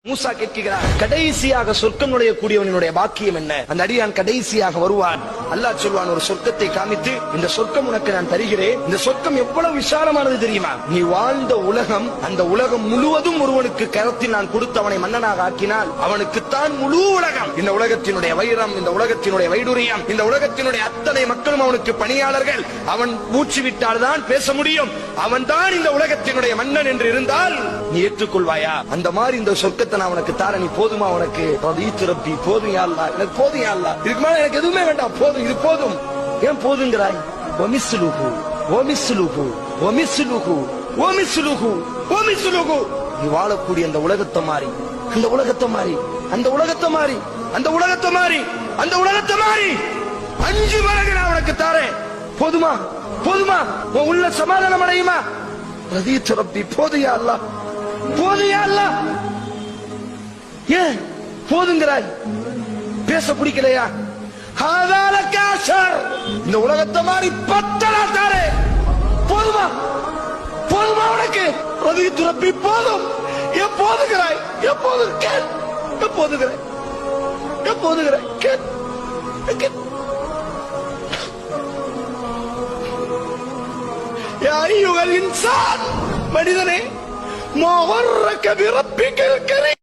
மூசா கேட்கிறார், கடைசியாக சொர்க்கம் நுழைய கூடியவனுடைய பாக்கியம் என்ன? அந்த அடியான் கடைசியாக வருவான். அல்லாஹ் சொல்வான், ஒரு சொர்க்கத்தை காமித்து, இந்த சொர்க்கம் உனக்கு நான் தருகிறேன். இந்த சொர்க்கம் எவ்வளவு விசாலமானது தெரியுமா? நீ வாழ்ந்த உலகம், அந்த உலகம் முழுவதும் ஒருவனுக்கு கரத்தில் நான் கொடுத்து அவனை மன்னனாக ஆக்கினால் அவனுக்குத்தான் முழு உலகம். இந்த உலகத்தினுடைய வைரம், இந்த உலகத்தினுடைய வைடூரியம், இந்த உலகத்தினுடைய அத்தனை மக்களும் அவனுக்கு பணியாளர்கள். அவன் மூச்சு விட்டால் தான் பேச முடியும். அவன் தான் இந்த உலகத்தினுடைய மன்னன் என்று இருந்தால் நீ ஏற்றுக்கொள்வாயா? அந்த மாதிரி இந்த சொர்க்கத்தை நான் உனக்கு தார, நீ போதுமா? உனக்கு ரப்பி போதும் யா அல்லாஹ், எனக்கு போதும் யா அல்லாஹ், இதுக்கு மேல எனக்கு எதுவுமே வேண்டாம், போதும், இது போதும். ஏன் போதுங்கிறாய்? வமிஸ்லுஹு வமிஸ்லுஹு வமிஸ்லுஹு வமிஸ்லுஹு வமிஸ்லுஹு. நீ வாழக்கூடிய அந்த உலகத்தை மாறி, அந்த உலகத்தை மாறி, அந்த உலகத்தை மாறி, அந்த உலகத்தை மாறி, அந்த உலகத்தை மாறி 5 மடங்கு நான் உனக்கு தாரேன். போதுமா? போதுமா? உன் உள்ள சமாதானம் அடையுமா? ரப்பி போதும் யா அல்லாஹ், போதும் யா அல்லாஹ். ஏன் போதுங்கிறாய்? பேச பிடிக்கலையா? இந்த உலகத்தை மாதிரி 10 தாரே. போதுமா? போதுமா உனக்கு? ரப்பி போதும். ஏன் போதுகிறாய்? எப்போது கேள், எப்போதுகிறாய், எப்போதுகிறாய் கேள். மனிதனே, மா வர்ரக பிரப்பிக்கல் கரீம்.